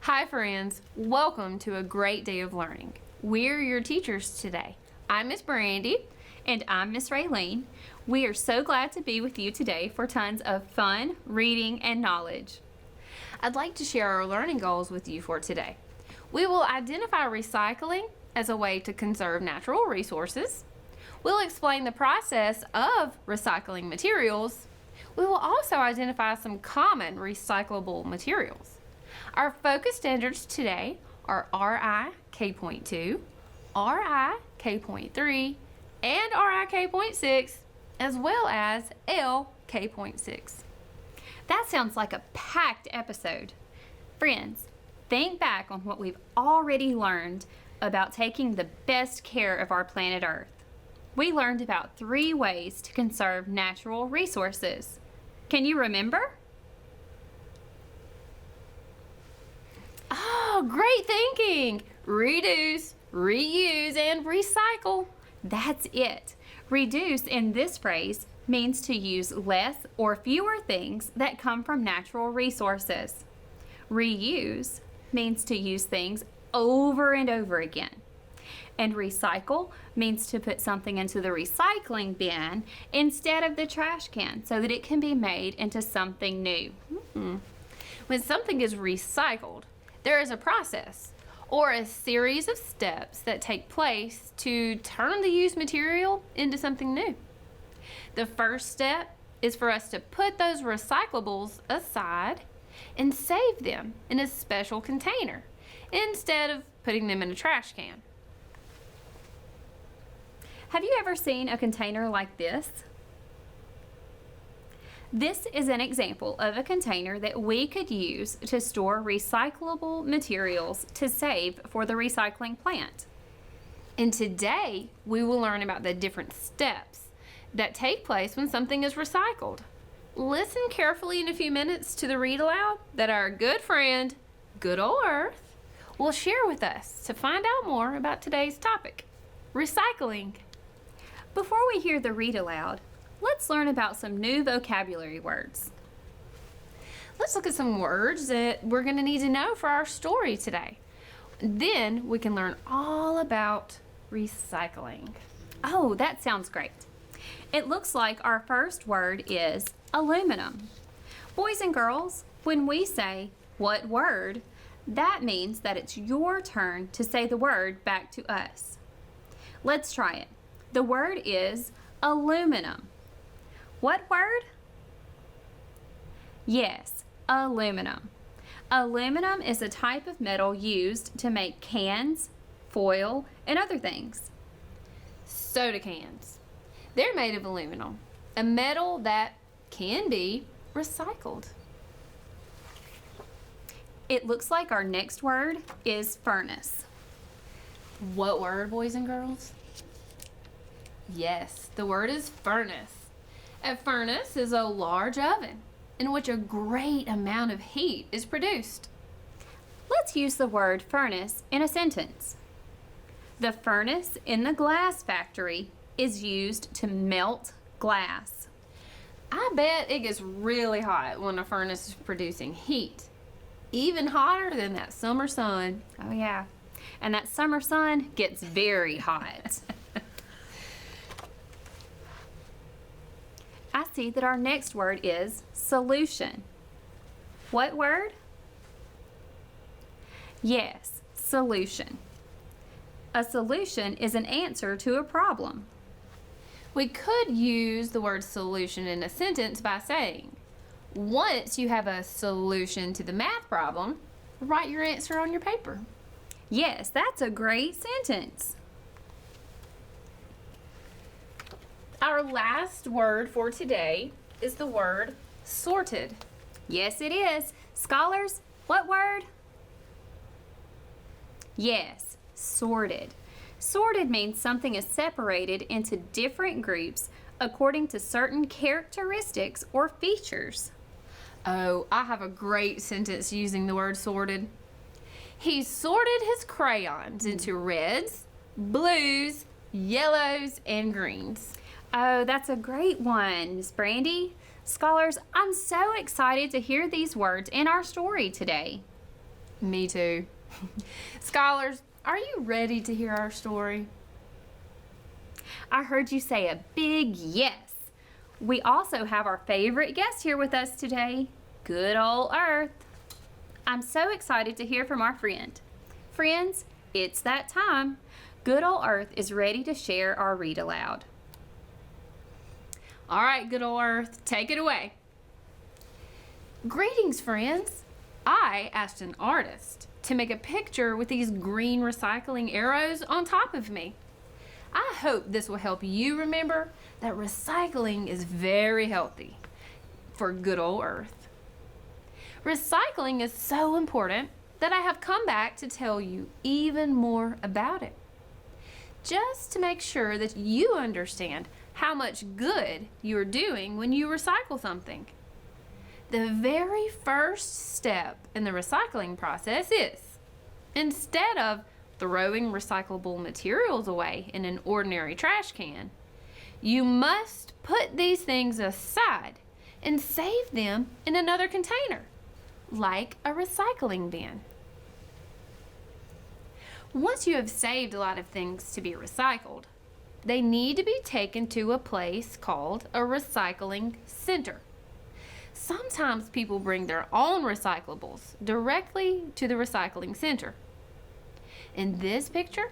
Hi friends, welcome to a great day of learning. We're your teachers today. I'm Miss Brandy. And I'm Miss Raylene. We are so glad to be with you today for tons of fun, reading, and knowledge. I'd like to share our learning goals with you for today. We will identify recycling as a way to conserve natural resources. We'll explain the process of recycling materials. We will also identify some common recyclable materials. Our focus standards today are RI K.2, RI K.3, and RI K.6, as well as L K.6. That sounds like a packed episode. Friends, think back on what we've already learned about taking the best care of our planet Earth. We learned about 3 ways to conserve natural resources. Can you remember? Oh, great thinking! Reduce, reuse, and recycle. That's it. Reduce in this phrase means to use less or fewer things that come from natural resources. Reuse means to use things over and over again. And recycle means to put something into the recycling bin instead of the trash can so that it can be made into something new. When something is recycled, there is a process or a series of steps that take place to turn the used material into something new. The first step is for us to put those recyclables aside and save them in a special container instead of putting them in a trash can. Have you ever seen a container like this? This is an example of a container that we could use to store recyclable materials to save for the recycling plant. And today, we will learn about the different steps that take place when something is recycled. Listen carefully in a few minutes to the read aloud that our good friend, Good Ol' Earth, will share with us to find out more about today's topic, recycling. Before we hear the read aloud, let's learn about some new vocabulary words. Let's look at some words that we're going to need to know for our story today. Then we can learn all about recycling. Oh, that sounds great. It looks like our first word is aluminum. Boys and girls, when we say, "What word?" that means that it's your turn to say the word back to us. Let's try it. The word is aluminum. What word? Yes, aluminum. Aluminum is a type of metal used to make cans, foil, and other things. Soda cans. They're made of aluminum, a metal that can be recycled. It looks like our next word is furnace. What word, boys and girls? Yes, the word is furnace. A furnace is a large oven in which a great amount of heat is produced. Let's use the word furnace in a sentence. The furnace in the glass factory is used to melt glass. I bet it gets really hot when a furnace is producing heat. Even hotter than that summer sun. Oh yeah, and that summer sun gets very hot. I see that our next word is solution. What word? Yes, solution. A solution is an answer to a problem. We could use the word solution in a sentence by saying, once you have a solution to the math problem, write your answer on your paper. Yes, that's a great sentence. Our last word for today is the word sorted. Yes, it is. Scholars, what word? Yes, sorted. Sorted means something is separated into different groups according to certain characteristics or features. Oh, I have a great sentence using the word sorted. He sorted his crayons into reds, blues, yellows, and greens. Oh, that's a great one, Miss Brandy. Scholars, I'm so excited to hear these words in our story today. Me too. Scholars, are you ready to hear our story? I heard you say a big yes. We also have our favorite guest here with us today, good old Earth. I'm so excited to hear from our friend. Friends, it's that time. Good old Earth is ready to share our read aloud. All right, good old Earth, take it away. Greetings, friends. I asked an artist to make a picture with these green recycling arrows on top of me. I hope this will help you remember that recycling is very healthy for good old Earth. Recycling is so important that I have come back to tell you even more about it, just to make sure that you understand how much good you are doing when you recycle something. The very first step in the recycling process is, instead of throwing recyclable materials away in an ordinary trash can, you must put these things aside and save them in another container, like a recycling bin. Once you have saved a lot of things to be recycled, they need to be taken to a place called a recycling center. Sometimes people bring their own recyclables directly to the recycling center. In this picture,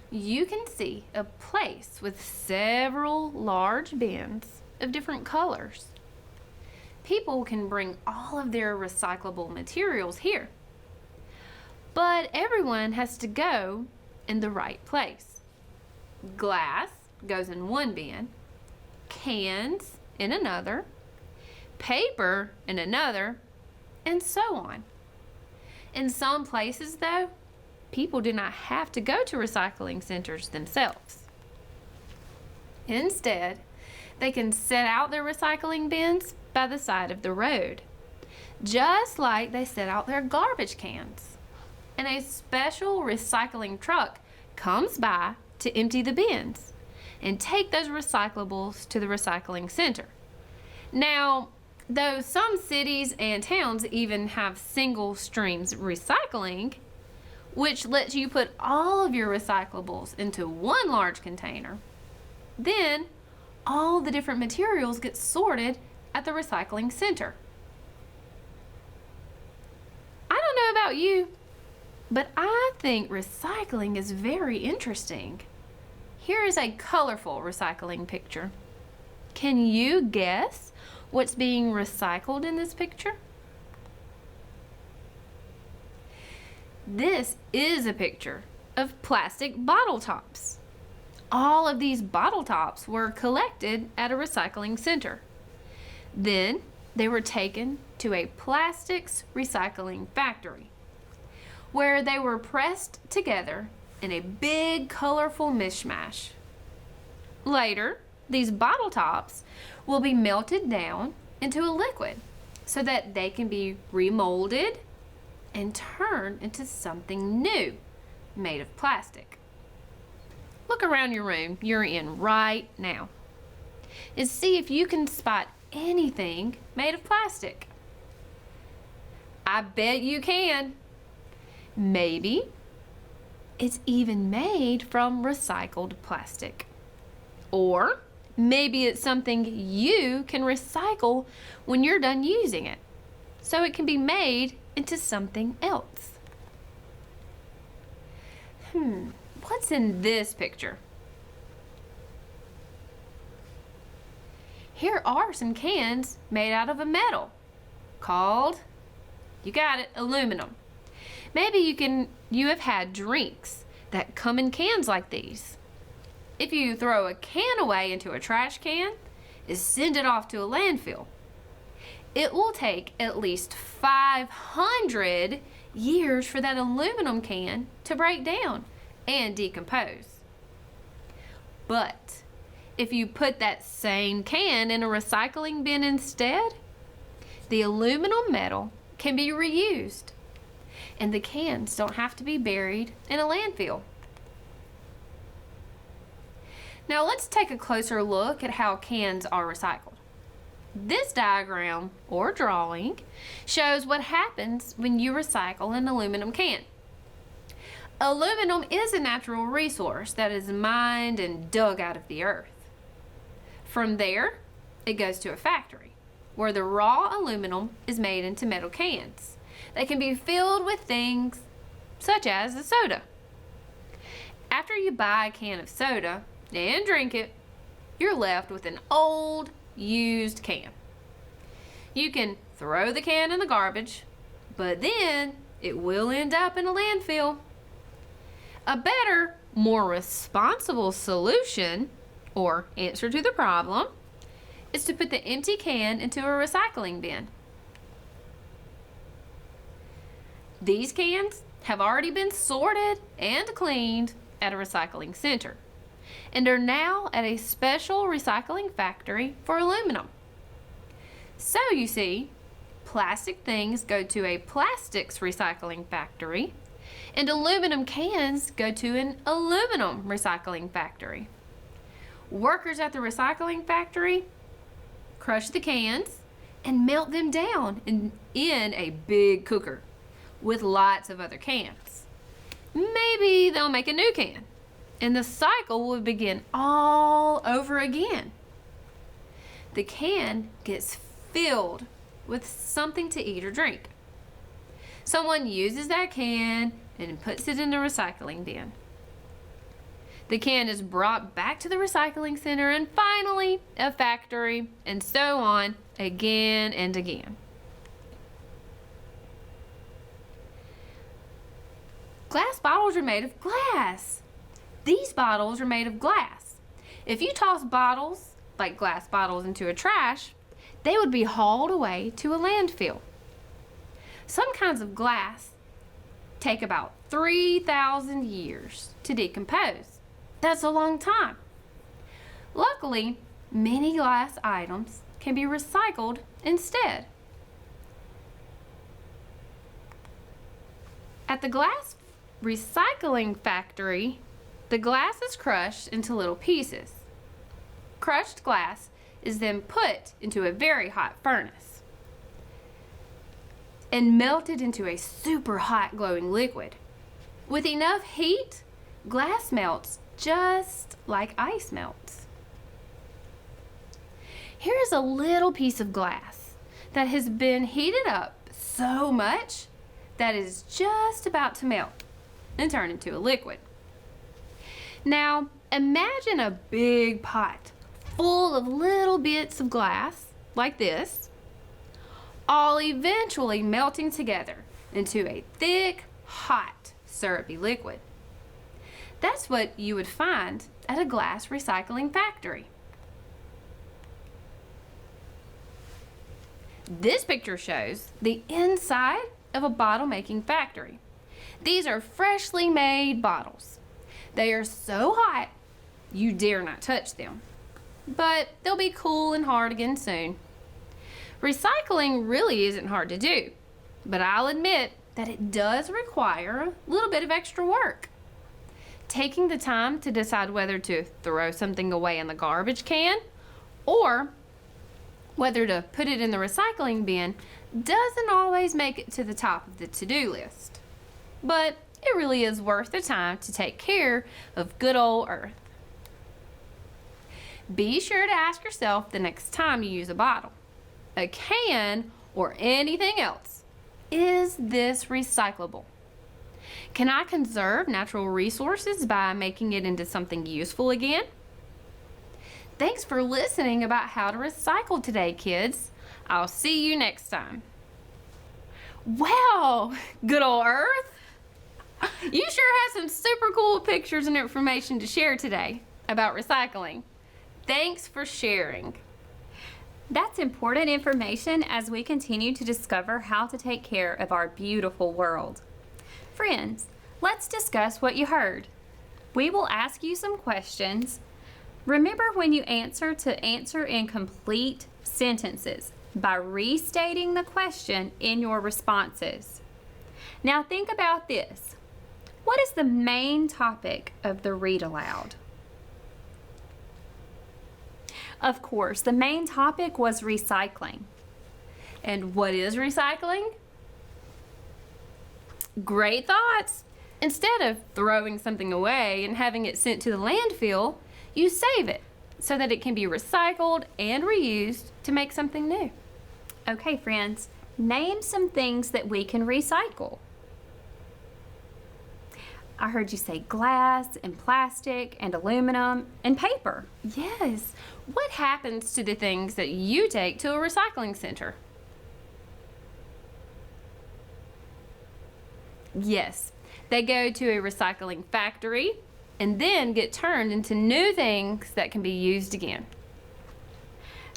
you can see a place with several large bins of different colors. People can bring all of their recyclable materials here, but everyone has to go in the right place. Glass goes in one bin, cans in another, paper in another, and so on. In some places, though, people do not have to go to recycling centers themselves. Instead, they can set out their recycling bins by the side of the road, just like they set out their garbage cans. And a special recycling truck comes by to empty the bins and take those recyclables to the recycling center. Now, though some cities and towns even have single streams recycling, which lets you put all of your recyclables into one large container, then all the different materials get sorted at the recycling center. I don't know about you, but I think recycling is very interesting. Here is a colorful recycling picture. Can you guess what's being recycled in this picture? This is a picture of plastic bottle tops. All of these bottle tops were collected at a recycling center. Then they were taken to a plastics recycling factory, where they were pressed together in a big colorful mishmash. Later, these bottle tops will be melted down into a liquid so that they can be remolded and turned into something new made of plastic. Look around your room you're in right now and see if you can spot anything made of plastic. I bet you can. Maybe it's even made from recycled plastic. Or maybe it's something you can recycle when you're done using it, so it can be made into something else. What's in this picture? Here are some cans made out of a metal called, you got it, aluminum. Maybe you have had drinks that come in cans like these. If you throw a can away into a trash can and send it off to a landfill, it will take at least 500 years for that aluminum can to break down and decompose. But if you put that same can in a recycling bin instead, the aluminum metal can be reused, and the cans don't have to be buried in a landfill. Now let's take a closer look at how cans are recycled. This diagram, or drawing, shows what happens when you recycle an aluminum can. Aluminum is a natural resource that is mined and dug out of the earth. From there, it goes to a factory, where the raw aluminum is made into metal cans that can be filled with things such as a soda. After you buy a can of soda and drink it, you're left with an old, used can. You can throw the can in the garbage, but then it will end up in a landfill. A better, more responsible solution, or answer to the problem, is to put the empty can into a recycling bin. These cans have already been sorted and cleaned at a recycling center and are now at a special recycling factory for aluminum. So you see, plastic things go to a plastics recycling factory and aluminum cans go to an aluminum recycling factory. Workers at the recycling factory crush the cans and melt them down in a big cooker with lots of other cans. Maybe they'll make a new can, and the cycle will begin all over again. The can gets filled with something to eat or drink. Someone uses that can and puts it in the recycling bin. The can is brought back to the recycling center and finally a factory, and so on again and again. Glass bottles are made of glass. These bottles are made of glass. If you toss bottles, like glass bottles, into a trash, they would be hauled away to a landfill. Some kinds of glass take about 3,000 years to decompose. That's a long time. Luckily, many glass items can be recycled instead. At the glass recycling factory, the glass is crushed into little pieces. Crushed glass is then put into a very hot furnace and melted into a super hot glowing liquid. With enough heat, glass melts just like ice melts. Here is a little piece of glass that has been heated up so much that it is just about to melt and turn into a liquid. Now, imagine a big pot full of little bits of glass, like this, all eventually melting together into a thick, hot, syrupy liquid. That's what you would find at a glass recycling factory. This picture shows the inside of a bottle making factory. These are freshly made bottles. They are so hot, you dare not touch them. But they'll be cool and hard again soon. Recycling really isn't hard to do, but I'll admit that it does require a little bit of extra work. Taking the time to decide whether to throw something away in the garbage can or whether to put it in the recycling bin doesn't always make it to the top of the to-do list. But it really is worth the time to take care of good old Earth. Be sure to ask yourself the next time you use a bottle, a can, or anything else, is this recyclable? Can I conserve natural resources by making it into something useful again? Thanks for listening about how to recycle today, kids. I'll see you next time. Wow, good old Earth. You sure have some super cool pictures and information to share today about recycling. Thanks for sharing. That's important information as we continue to discover how to take care of our beautiful world. Friends, let's discuss what you heard. We will ask you some questions. Remember when you answer to answer in complete sentences by restating the question in your responses. Now think about this. What is the main topic of the read aloud? Of course, the main topic was recycling. And what is recycling? Great thoughts! Instead of throwing something away and having it sent to the landfill, you save it so that it can be recycled and reused to make something new. Okay, friends, name some things that we can recycle. I heard you say glass and plastic and aluminum and paper. Yes. What happens to the things that you take to a recycling center? Yes. They go to a recycling factory and then get turned into new things that can be used again.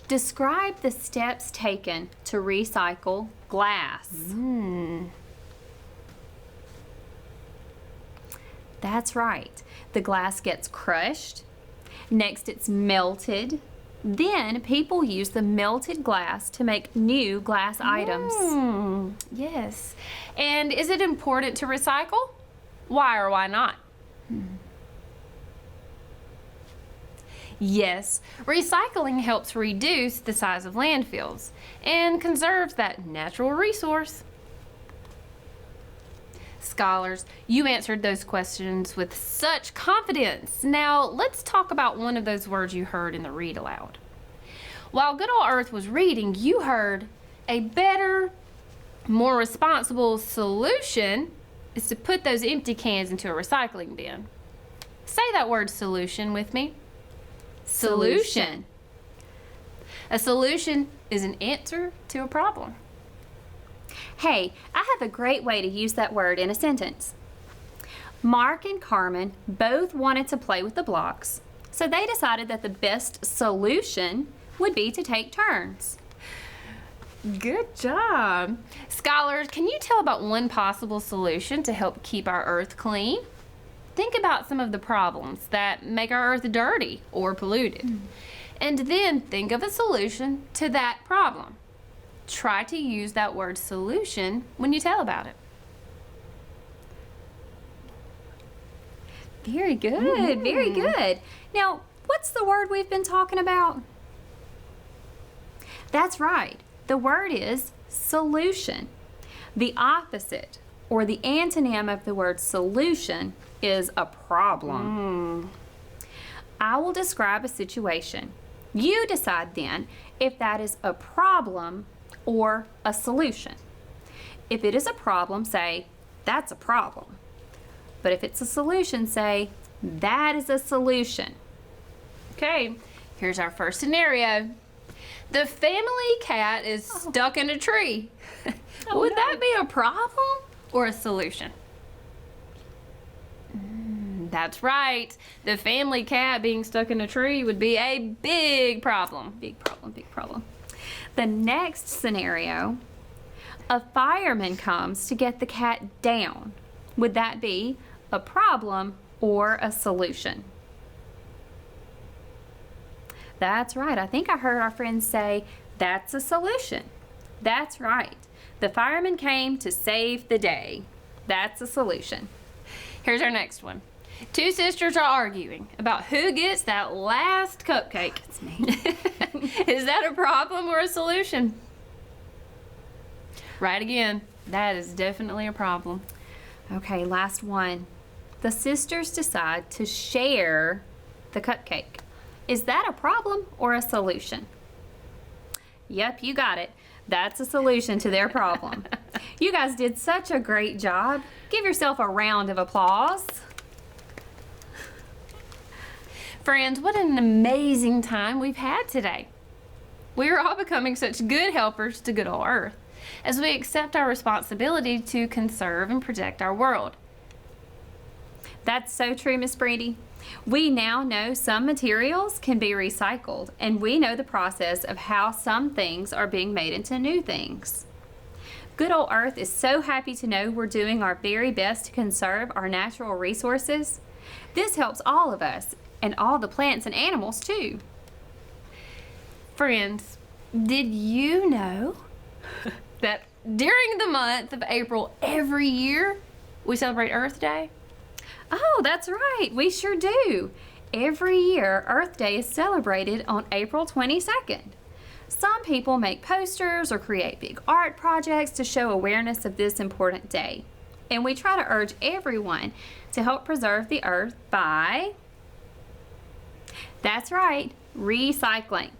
Describe the steps taken to recycle glass. That's right. The glass gets crushed. Next, it's melted. Then people use the melted glass to make new glass items. Yes. And is it important to recycle? Why or why not? Yes, recycling helps reduce the size of landfills and conserves that natural resource. Scholars, you answered those questions with such confidence. Now, let's talk about one of those words you heard in the read aloud. While Good Old Earth was reading, you heard a better, more responsible solution is to put those empty cans into a recycling bin. Say that word solution with me. Solution. A solution is an answer to a problem. Hey, I have a great way to use that word in a sentence. Mark and Carmen both wanted to play with the blocks, so they decided that the best solution would be to take turns. Good job. Scholars, can you tell about one possible solution to help keep our earth clean? Think about some of the problems that make our earth dirty or polluted. And then think of a solution to that problem. Try to use that word solution when you tell about it. Very good, very good. Now, what's the word we've been talking about? That's right. The word is solution. The opposite or the antonym of the word solution is a problem. I will describe a situation. You decide then if that is a problem or a solution. If it is a problem, say, that's a problem. But if it's a solution, say, that is a solution. Okay, here's our first scenario. The family cat is stuck in a tree. Would that be a problem or a solution? That's right. The family cat being stuck in a tree would be a big problem. Big problem, big problem. The next scenario, a fireman comes to get the cat down. Would that be a problem or a solution? That's right. I think I heard our friends say, that's a solution. That's right. The fireman came to save the day. That's a solution. Here's our next one. Two sisters are arguing about who gets that last cupcake. It's me. Is that a problem or a solution? Right again. That is definitely a problem. Okay, last one. The sisters decide to share the cupcake. Is that a problem or a solution? Yep, you got it. That's a solution to their problem. You guys did such a great job. Give yourself a round of applause. Friends, what an amazing time we've had today. We are all becoming such good helpers to Good Old Earth as we accept our responsibility to conserve and protect our world. That's so true, Miss Brady. We now know some materials can be recycled, and we know the process of how some things are being made into new things. Good Old Earth is so happy to know we're doing our very best to conserve our natural resources. This helps all of us, and all the plants and animals too. Friends, did you know that during the month of April every year we celebrate Earth Day? Oh, that's right. We sure do. every year Earth Day is celebrated on April 22nd. Some people make posters or create big art projects to show awareness of this important day. And we try to urge everyone to help preserve the earth by, that's right, recycling.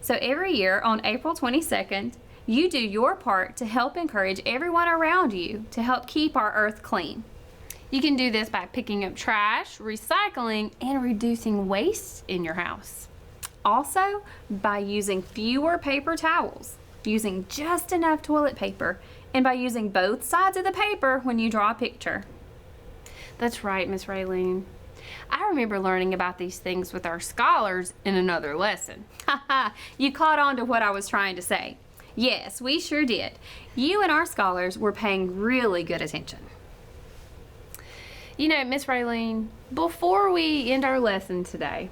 So every year on April 22nd, you do your part to help encourage everyone around you to help keep our earth clean. You can do this by picking up trash, recycling, and reducing waste in your house. Also, by using fewer paper towels, using just enough toilet paper, and by using both sides of the paper when you draw a picture. That's right, Miss Raylene. I remember learning about these things with our scholars in another lesson. Haha, you caught on to what I was trying to say. Yes, we sure did. You and our scholars were paying really good attention. You know, Miss Raylene, before we end our lesson today,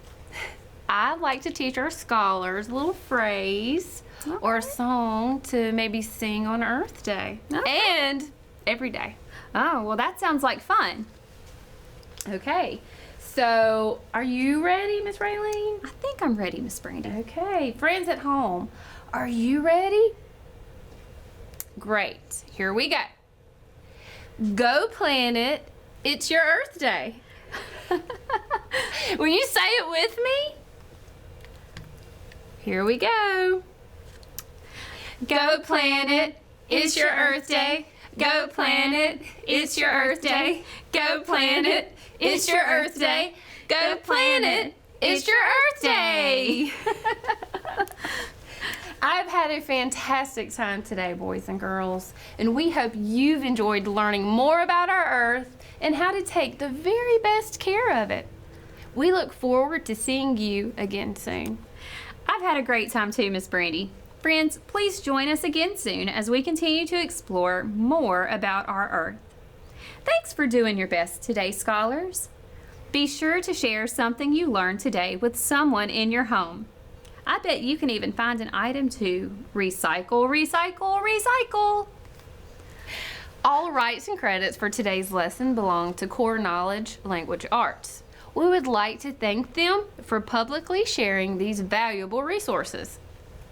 I'd like to teach our scholars a little phrase or a song to maybe sing on Earth Day and every day. Oh, well, that sounds like fun. Okay, so are you ready, Miss Raylene? I think I'm ready, Miss Brandy. Okay, friends at home, are you ready? Great, here we go. Go planet, it's your Earth Day. Will you say it with me? Here we go. Go planet, it's your Earth Day. Go planet, it's your Earth Day. Go planet, it's your Earth Day. Go planet, it's your Earth Day. I've had a fantastic time today, boys and girls, and we hope you've enjoyed learning more about our Earth and how to take the very best care of it. We look forward to seeing you again soon. I've had a great time too, Miss Brandy. Friends, please join us again soon as we continue to explore more about our Earth. Thanks for doing your best today, scholars. Be sure to share something you learned today with someone in your home. I bet you can even find an item to recycle, recycle, recycle. All rights and credits for today's lesson belong to Core Knowledge Language Arts. We would like to thank them for publicly sharing these valuable resources.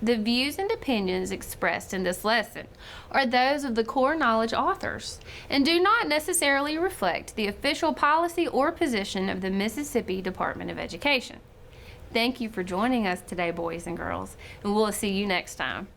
The views and opinions expressed in this lesson are those of the Core Knowledge authors and do not necessarily reflect the official policy or position of the Mississippi Department of Education. Thank you for joining us today, boys and girls, and we'll see you next time.